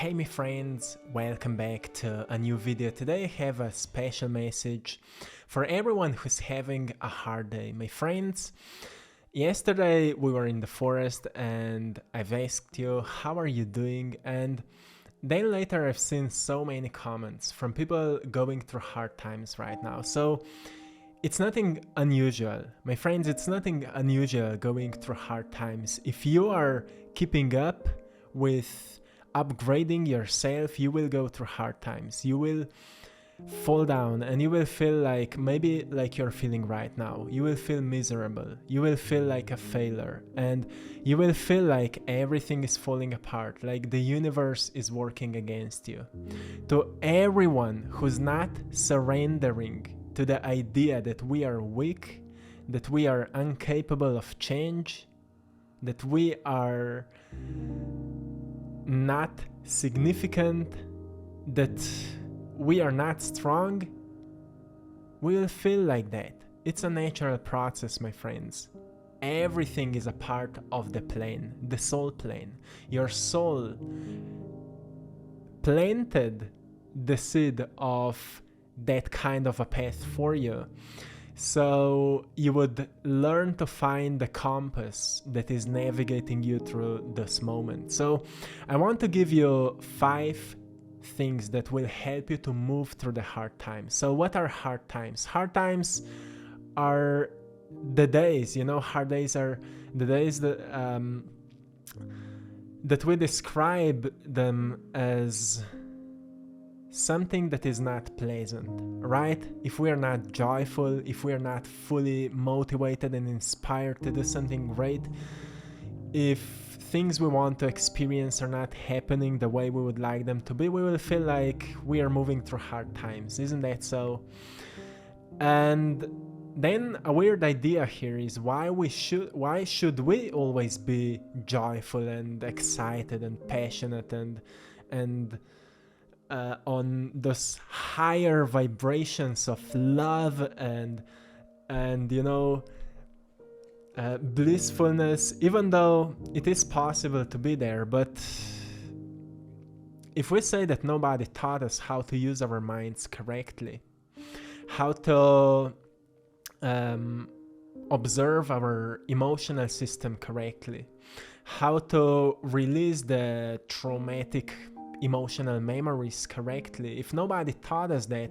Hey my friends, welcome back to a new video. Today I have a special message for everyone who's having a hard day. My friends, yesterday we were in the forest and I've asked you how are you doing, and then later I've seen so many comments from people going through hard times right now. So it's nothing unusual. My friends, it's nothing unusual going through hard times. If you are keeping up with upgrading yourself, you will go through hard times. You will fall down and you will feel like maybe like you're feeling right now. You will feel miserable. You will feel like a failure and you will feel like everything is falling apart, like the universe is working against you. To everyone who's not surrendering to the idea that we are weak, that we are incapable of change, that we are not significant, that we are not strong, we will feel like that. It's a natural process, my friends. Everything is a part of the plan, the soul plan. Your soul planted the seed of that kind of a path for you, so you would learn to find the compass that is navigating you through this moment. So I want to give you 5 things that will help you to move through the hard times. So what are hard times? Hard times are the days, hard days are the days that we describe them as something that is not pleasant, right? If we are not joyful, if we are not fully motivated and inspired to do something great, if things we want to experience are not happening the way we would like them to be, we will feel like we are moving through hard times. Isn't that so? And then a weird idea here is why should we always be joyful and excited and passionate and on those higher vibrations of love and blissfulness, even though it is possible to be there. But if we say that nobody taught us how to use our minds correctly, how to observe our emotional system correctly, how to release the traumatic emotional memories correctly, if nobody taught us that,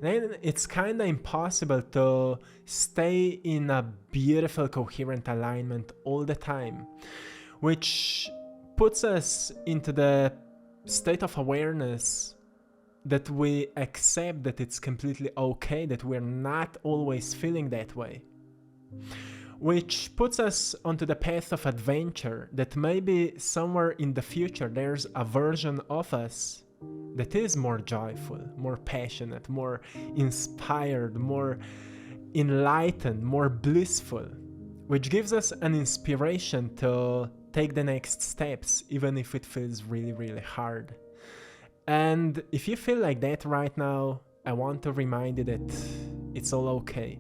then it's kind of impossible to stay in a beautiful coherent alignment all the time, which puts us into the state of awareness that we accept that it's completely okay that we're not always feeling that way, which puts us onto the path of adventure, that maybe somewhere in the future there's a version of us that is more joyful, more passionate, more inspired, more enlightened, more blissful, which gives us an inspiration to take the next steps, even if it feels really, really hard. And if you feel like that right now, I want to remind you that it's all okay.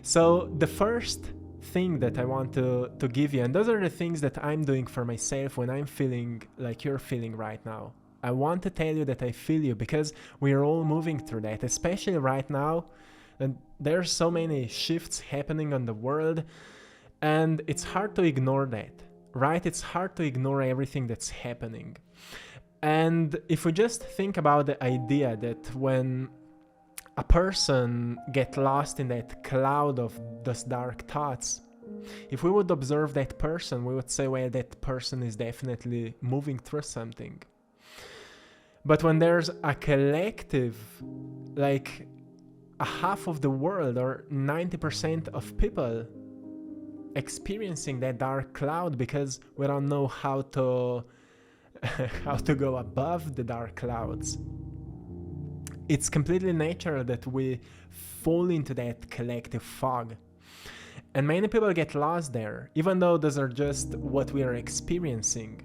So the first thing that I want to give you, and those are the things that I'm doing for myself when I'm feeling like you're feeling right now. I want to tell you that I feel you, because we're all moving through that, especially right now. And there's so many shifts happening on the world, and it's hard to ignore that, right? It's hard to ignore everything that's happening. And if we just think about the idea that when a person gets lost in that cloud of those dark thoughts, if we would observe that person, we would say, well, that person is definitely moving through something. But when there's a collective, like a half of the world or 90% of people experiencing that dark cloud because we don't know how to go above the dark clouds, it's completely natural that we fall into that collective fog. And many people get lost there, even though those are just what we are experiencing.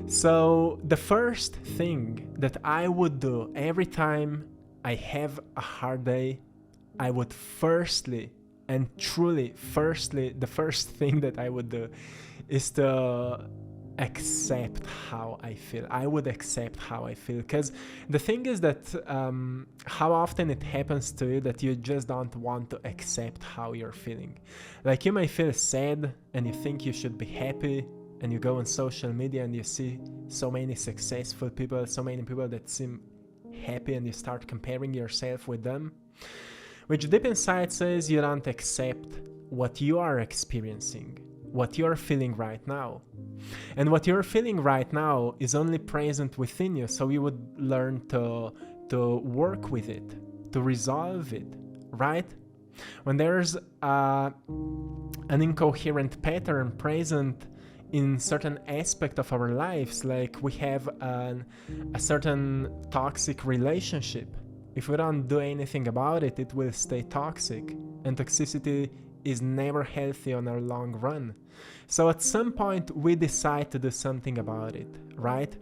So the first thing that I would do every time I have a hard day, I would firstly, the first thing that I would do is to accept how I feel. I would accept how I feel, because the thing is that how often it happens to you that you just don't want to accept how you're feeling. Like, you may feel sad and you think you should be happy, and you go on social media and you see so many successful people, so many people that seem happy, and you start comparing yourself with them, which deep inside says you don't accept what you are experiencing, what you're feeling right now. And what you're feeling right now is only present within you, so you would learn to work with it, to resolve it, right? When there's an incoherent pattern present in certain aspect of our lives, like we have a certain toxic relationship, if we don't do anything about it, it will stay toxic, and toxicity is never healthy on our long run. So at some point we decide to do something about it, right?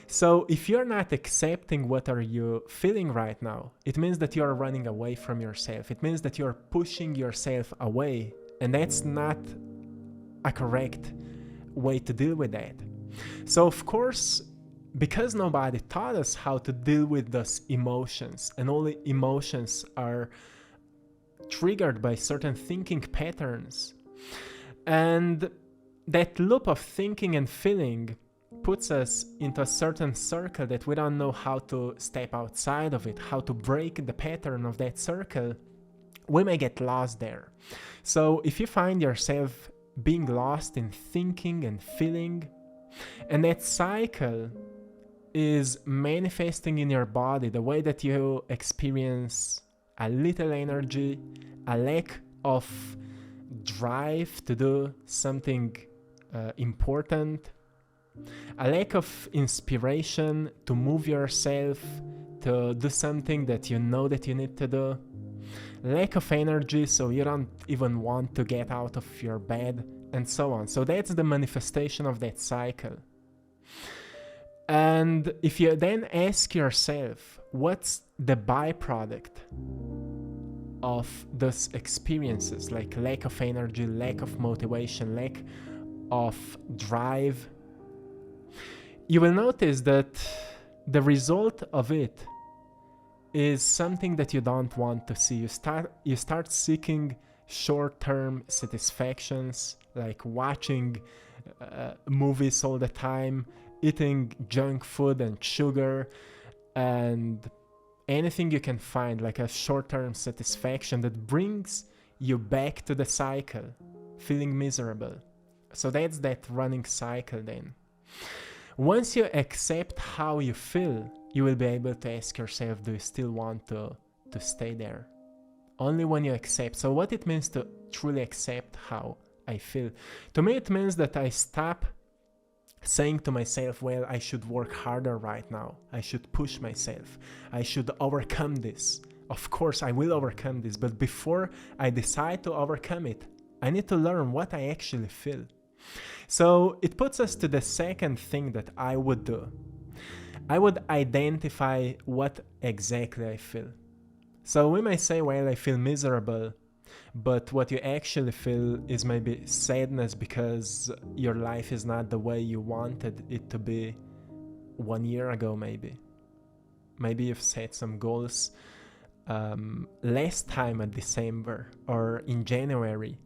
So if you're not accepting what are you feeling right now, it means that you're running away from yourself. It means that you're pushing yourself away, and that's not a correct way to deal with that. So of course, because nobody taught us how to deal with those emotions, and all emotions are triggered by certain thinking patterns, and that loop of thinking and feeling puts us into a certain circle that we don't know how to step outside of it, how to break the pattern of that circle. We may get lost there. So if you find yourself being lost in thinking and feeling, and that cycle is manifesting in your body, the way that you experience a little energy, a lack of drive to do something important, a lack of inspiration to move yourself to do something that you know that you need to do, lack of energy, so you don't even want to get out of your bed, and so on. So that's the manifestation of that cycle. And if you then ask yourself, what's the byproduct of those experiences, like lack of energy, lack of motivation, lack of drive, you will notice that the result of it is something that you don't want to see. You start seeking short-term satisfactions, like watching movies all the time, eating junk food and sugar, and anything you can find, like a short-term satisfaction that brings you back to the cycle, feeling miserable. So that's that running cycle then. Once you accept how you feel, you will be able to ask yourself, do you still want to stay there? Only when you accept. So what it means to truly accept how I feel? To me, it means that I stop saying to myself, well, I should work harder right now. I should push myself. I should overcome this. Of course, I will overcome this. But before I decide to overcome it, I need to learn what I actually feel. So it puts us to the second thing that I would do. I would identify what exactly I feel. So we may say, well, I feel miserable, but what you actually feel is maybe sadness because your life is not the way you wanted it to be 1 year ago, maybe. Maybe you've set some goals last time at December or in January,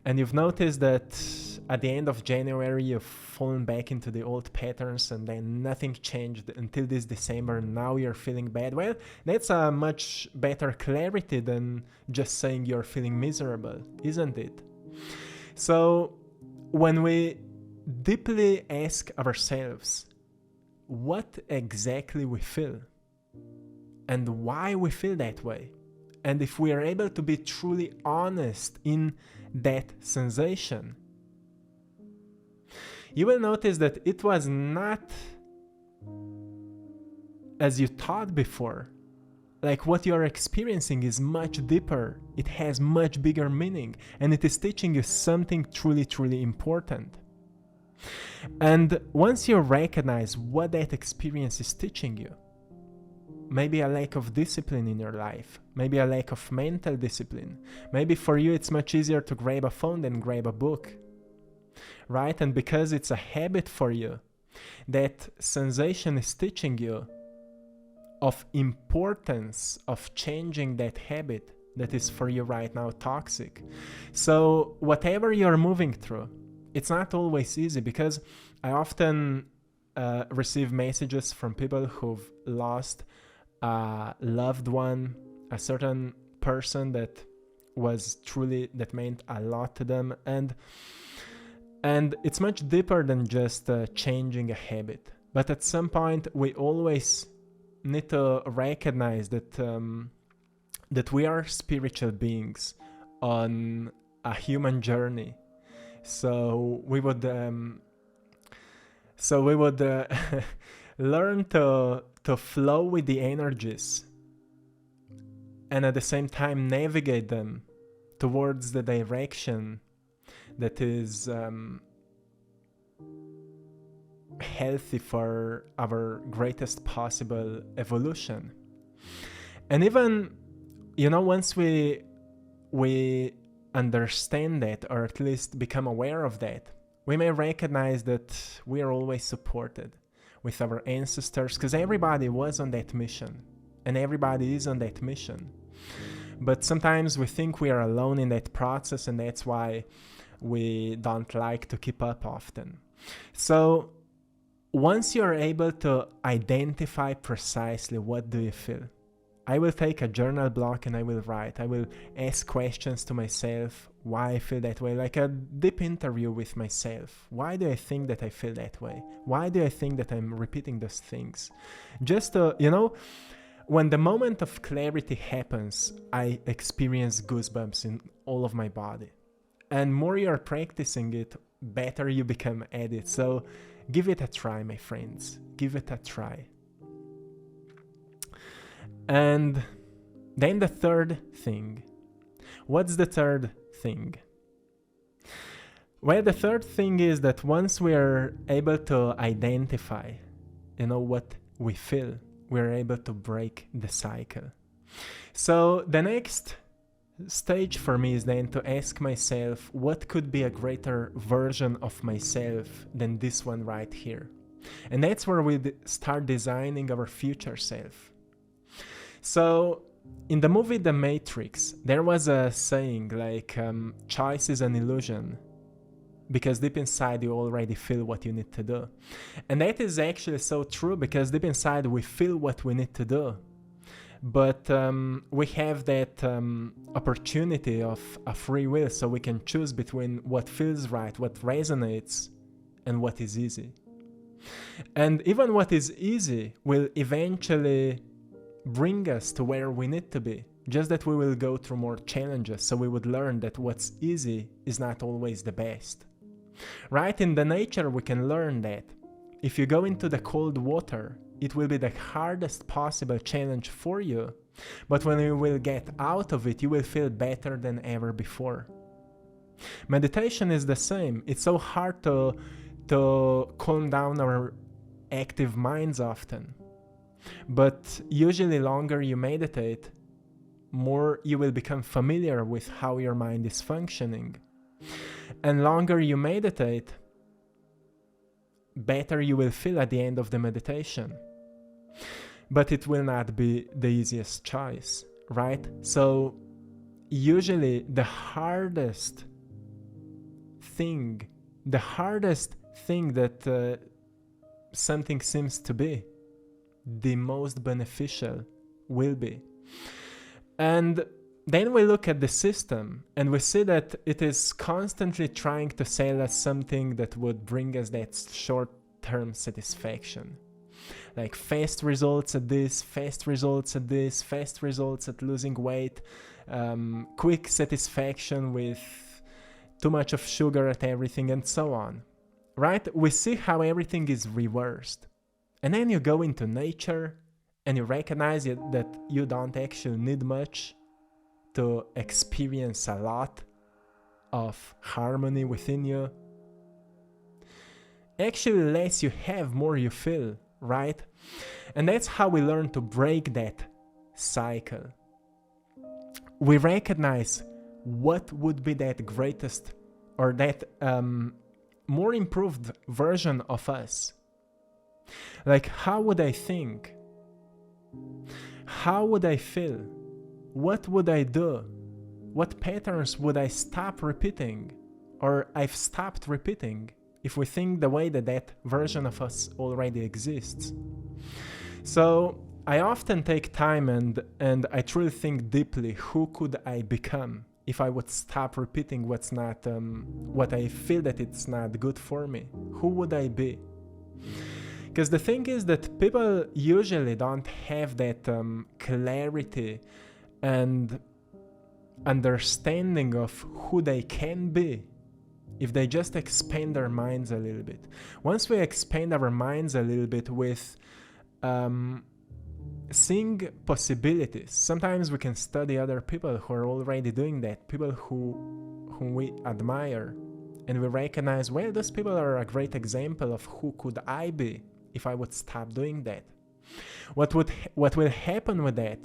and you've noticed that at the end of January you've fallen back into the old patterns, and then nothing changed until this December. Now you're feeling bad. Well, that's a much better clarity than just saying you're feeling miserable, isn't it? So when we deeply ask ourselves what exactly we feel and why we feel that way, and if we are able to be truly honest in that sensation, you will notice that it was not as you thought before. Like, what you are experiencing is much deeper, it has much bigger meaning, and it is teaching you something truly, truly important. And once you recognize what that experience is teaching you, maybe a lack of discipline in your life, maybe a lack of mental discipline, maybe for you it's much easier to grab a phone than grab a book. right? And because it's a habit for you, that sensation is teaching you of importance of changing that habit that is for you right now toxic. So whatever you're moving through, it's not always easy, because I often receive messages from people who've lost a loved one, a certain person that meant a lot to them, and it's much deeper than just changing a habit. But at some point, we always need to recognize that that we are spiritual beings on a human journey. So we would learn to flow with the energies, and at the same time navigate them towards the direction that is healthy for our greatest possible evolution. And even, once we understand that, or at least become aware of that, we may recognize that we are always supported with our ancestors, because everybody was on that mission, and everybody is on that mission. But sometimes we think we are alone in that process, and that's why we don't like to keep up often. So once you're able to identify precisely what do you feel, I will take a journal block and I will write. I will ask questions to myself, why I feel that way, like a deep interview with myself. Why do I think that I feel that way? Why do I think that I'm repeating those things? Just to, when the moment of clarity happens, I experience goosebumps in all of my body. And more you're practicing it, better you become at it. So give it a try, my friends. Give it a try. And then the third thing. What's the third thing? Well, the third thing is that once we are able to identify, what we feel, we're able to break the cycle. So the next stage for me is then to ask myself, what could be a greater version of myself than this one right here? And that's where we start designing our future self. So in the movie The Matrix, there was a saying like, choice is an illusion, because deep inside you already feel what you need to do. And that is actually so true, because deep inside we feel what we need to do. But we have that opportunity of a free will, so we can choose between what feels right, what resonates, and what is easy. And even what is easy will eventually bring us to where we need to be, just that we will go through more challenges, so we would learn that what's easy is not always the best. Right? In the nature we can learn that if you go into the cold water, it will be the hardest possible challenge for you, but when you will get out of it, you will feel better than ever before. Meditation is the same. It's so hard to calm down our active minds often. But usually longer you meditate, more you will become familiar with how your mind is functioning. And longer you meditate, better you will feel at the end of the meditation. But it will not be the easiest choice, right? So usually the hardest thing that something seems to be, the most beneficial will be. And then we look at the system and we see that it is constantly trying to sell us something that would bring us that short-term satisfaction. Like fast results at this, fast results at this, fast results at losing weight, quick satisfaction with too much of sugar at everything, and so on. Right? We see how everything is reversed. And then you go into nature and you recognize that you don't actually need much to experience a lot of harmony within you. Actually, less you have, more you feel, right? And that's how we learn to break that cycle. We recognize what would be that greatest, or that more improved version of us. Like, how would I think? How would I feel? What would I do? What patterns would I stop repeating? Or I've stopped repeating if we think the way that that version of us already exists. So I often take time and I truly think deeply, who could I become if I would stop repeating what's not, what I feel that it's not good for me? Who would I be? Because the thing is that people usually don't have that clarity and understanding of who they can be if they just expand their minds a little bit. Once we expand our minds a little bit with seeing possibilities, sometimes we can study other people who are already doing that, people whom we admire, and we recognize, well, those people are a great example of who could I be if I would stop doing that. What will happen with that?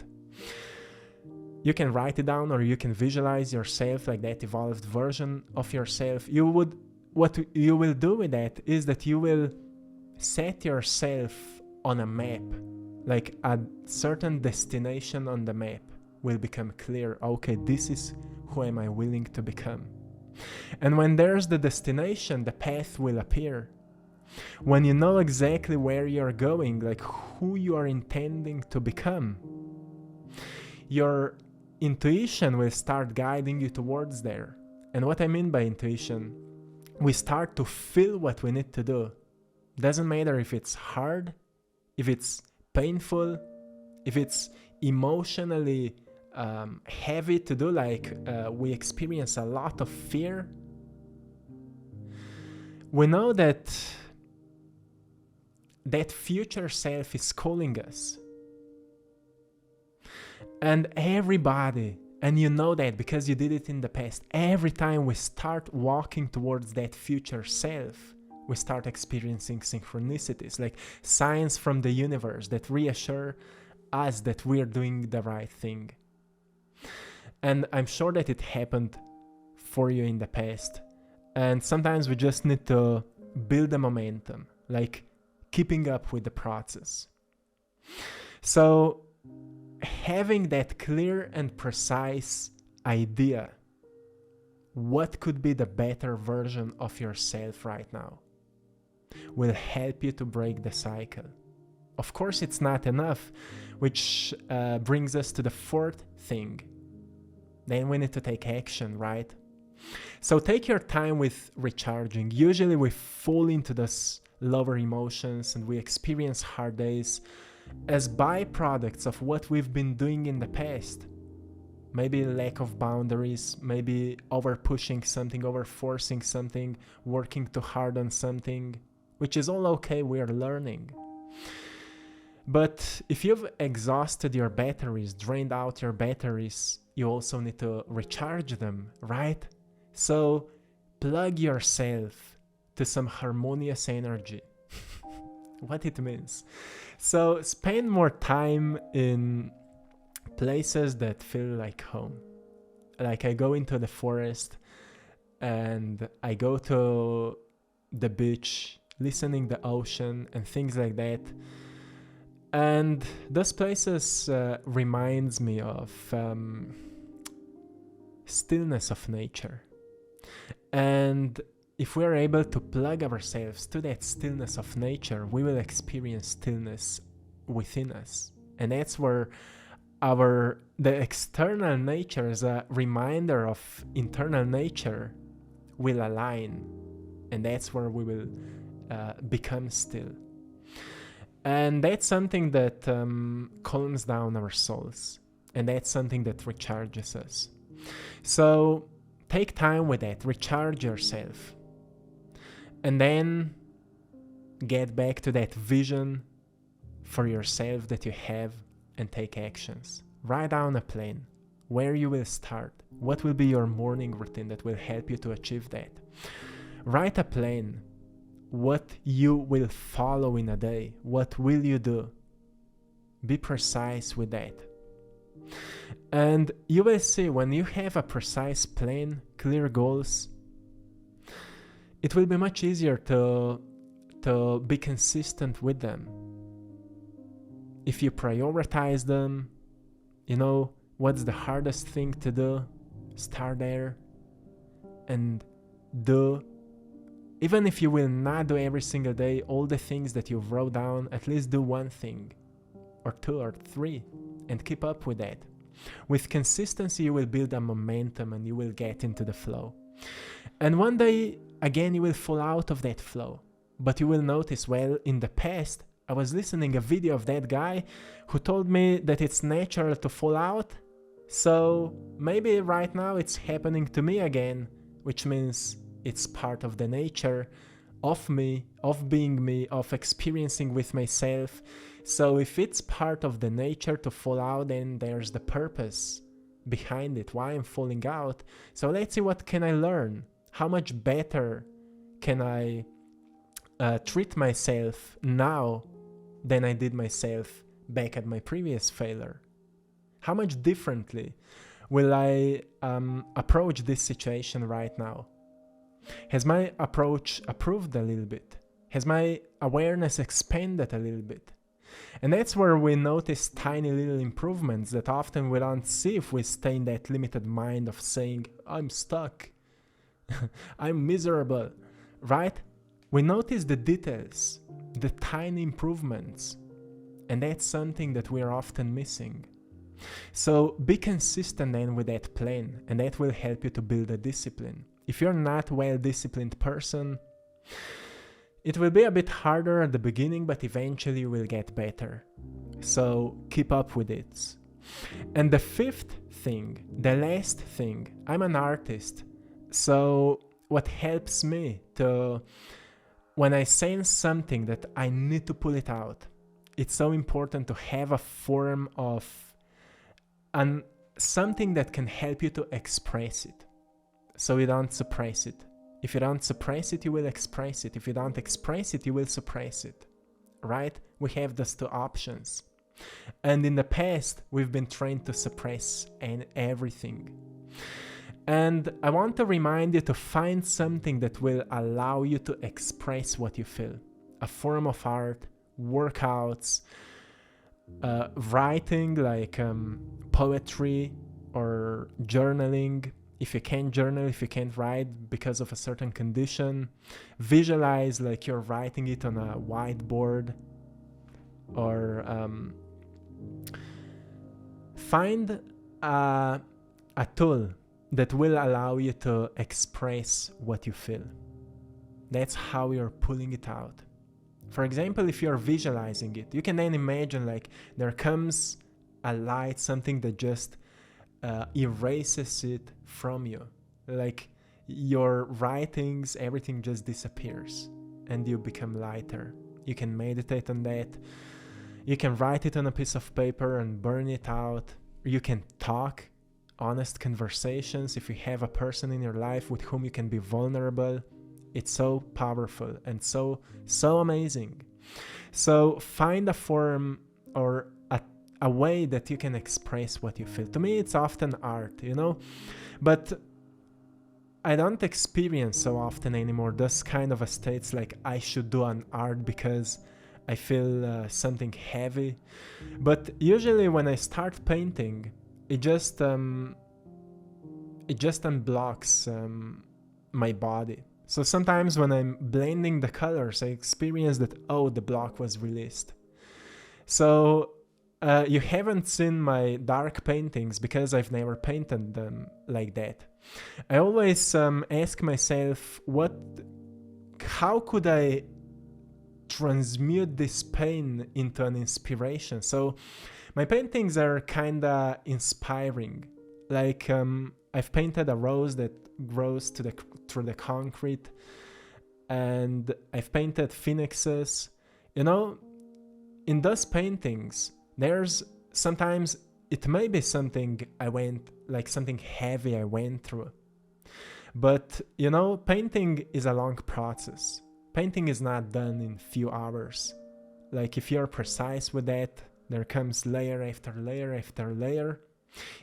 You can write it down, or you can visualize yourself like that evolved version of yourself. What you will do with that is that you will set yourself on a map, like a certain destination on the map will become clear. Okay, this is who am I willing to become. And when there's the destination, the path will appear. When you know exactly where you're going, like who you are intending to become, your intuition will start guiding you towards there. And what I mean by intuition, we start to feel what we need to do. Doesn't matter if it's hard, if it's painful, if it's emotionally heavy to do, like we experience a lot of fear. We know that future self is calling us. And everybody, and you know that because you did it in the past, every time we start walking towards that future self, we start experiencing synchronicities, like signs from the universe that reassure us that we're doing the right thing. And I'm sure that it happened for you in the past. And sometimes we just need to build the momentum, like keeping up with the process. So having that clear and precise idea, what could be the better version of yourself right now, will help you to break the cycle. Of course, it's not enough, which brings us to the fourth thing. Then we need to take action, right? So take your time with recharging. Usually we fall into this lower emotions and we experience hard days as byproducts of what we've been doing in the past. Maybe lack of boundaries, maybe over pushing something, over forcing something, working too hard on something, which is all okay, we are learning. But if you've exhausted your batteries, drained out your batteries, you also need to recharge them, right? So plug yourself to some harmonious energy. What it means. So spend more time in places that feel like home. Like I go into the forest and I go to the beach, listening the ocean and things like that. And those places reminds me of stillness of nature. And if we are able to plug ourselves to that stillness of nature, we will experience stillness within us. And that's where the external nature as a reminder of internal nature will align. And that's where we will become still. And that's something that calms down our souls. And that's something that recharges us. So take time with that, recharge yourself. And then get back to that vision for yourself that you have and take actions. Write down a plan, where you will start, what will be your morning routine that will help you to achieve that. Write a plan, what you will follow in a day, what will you do. Be precise with that. And you will see when you have a precise plan, clear goals, it will be much easier to be consistent with them. If you prioritize them, what's the hardest thing to do? Start there and do. Even if you will not do every single day all the things that you've wrote down, at least do one thing or two or three and keep up with that. With consistency, you will build a momentum and you will get into the flow. And one day, again, you will fall out of that flow. But you will notice, well, in the past, I was listening a video of that guy who told me that it's natural to fall out. So maybe right now it's happening to me again, which means it's part of the nature of me, of being me, of experiencing with myself. So if it's part of the nature to fall out, then there's the purpose behind it, why I'm falling out. So let's see, what can I learn? How much better can I treat myself now than I did myself back at my previous failure? How much differently will I approach this situation right now? Has my approach improved a little bit? Has my awareness expanded a little bit? And that's where we notice tiny little improvements that often we don't see if we stay in that limited mind of saying, I'm stuck, I'm miserable, right? We notice the details, the tiny improvements, and that's something that we are often missing. So be consistent then with that plan, and that will help you to build a discipline. If you're not a well-disciplined person, it will be a bit harder at the beginning, but eventually you will get better. So keep up with it. And the fifth thing, the last thing, I'm an artist. So what helps me to, when I sense something that I need to pull it out, it's so important to have a form of something that can help you to express it. So you don't suppress it. If you don't suppress it, you will express it. If you don't express it, you will suppress it, right? We have those two options. And in the past, we've been trained to suppress everything. And I want to remind you to find something that will allow you to express what you feel. A form of art, workouts, writing like poetry or journaling. If you can't journal, if you can't write because of a certain condition, visualize like you're writing it on a whiteboard, or find a tool that will allow you to express what you feel. That's how you're pulling it out. For example, if you're visualizing it, you can then imagine like there comes a light, something that just erases it from you. Like your writings, everything just disappears and you become lighter. You can meditate on that. You can write it on a piece of paper and burn it out. You can talk, honest conversations. If you have a person in your life with whom you can be vulnerable, it's so powerful and so amazing. So find a form or a way that you can express what you feel. To me, it's often art, but I don't experience so often anymore those kind of states like I should do an art because I feel something heavy. But usually when I start painting, it just unblocks my body. So sometimes when I'm blending the colors, I experience that, the block was released. So you haven't seen my dark paintings because I've never painted them like that. I always ask myself, how could I transmute this pain into an inspiration? So my paintings are kinda inspiring. Like I've painted a rose that grows through the concrete, and I've painted phoenixes. In those paintings, there's sometimes it may be something something heavy I went through. But painting is a long process. Painting is not done in few hours. Like if you're precise with that, there comes layer after layer after layer.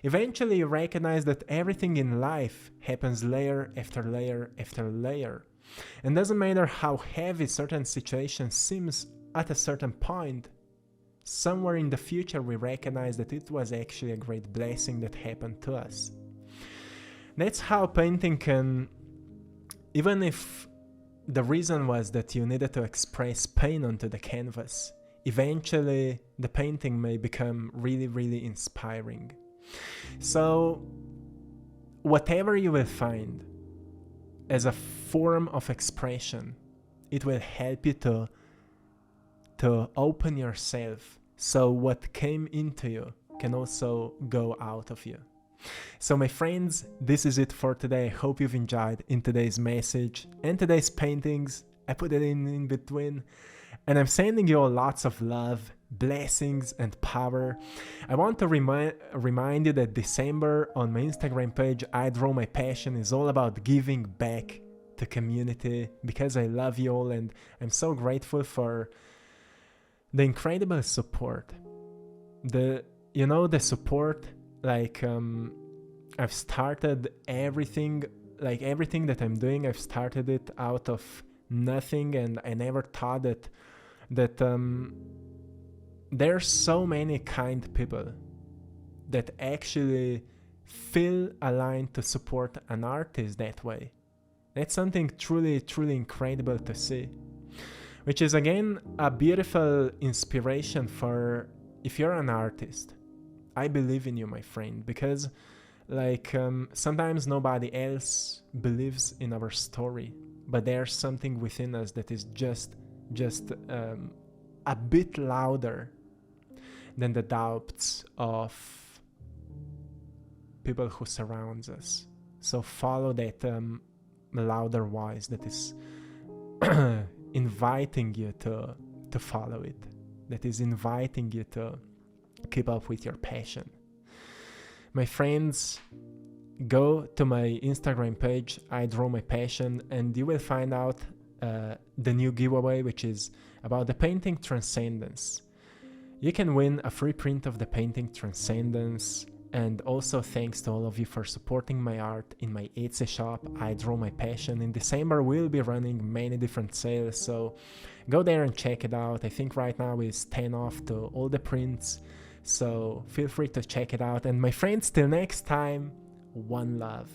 Eventually you recognize that everything in life happens layer after layer after layer. And doesn't matter how heavy certain situation seems at a certain point, somewhere in the future we recognize that it was actually a great blessing that happened to us. That's how painting can, even if the reason was that you needed to express pain onto the canvas, eventually the painting may become really, really inspiring. So whatever you will find as a form of expression, it will help you to open yourself, so what came into you can also go out of you. So my friends, this is it for today. I hope you've enjoyed in today's message and today's paintings. I put it in between, and I'm sending you all lots of love, blessings and power. I want to remind you that December on my Instagram page, I Draw My Passion, is all about giving back to community, because I love you all and I'm so grateful for the incredible support. The support, like I've started everything that I'm doing, I've started it out of nothing, and I never thought that there's so many kind people that actually feel aligned to support an artist that way. That's something truly, truly incredible to see, which is again a beautiful inspiration for, if you're an artist, I believe in you, my friend, because sometimes nobody else believes in our story, but there's something within us that is just a bit louder than the doubts of people who surrounds us. So follow that louder voice that is inviting you to follow it, that is inviting you to keep up with your passion. My friends, go to my Instagram page, I Draw My Passion, and you will find out the new giveaway, which is about the painting Transcendence. You can win a free print of the painting Transcendence, and also thanks to all of you for supporting my art in my Etsy shop, I Draw My Passion. In December we'll be running many different sales, so go there and check it out. I think right now is 10 off to all the prints, so feel free to check it out. And my friends, till next time, one love.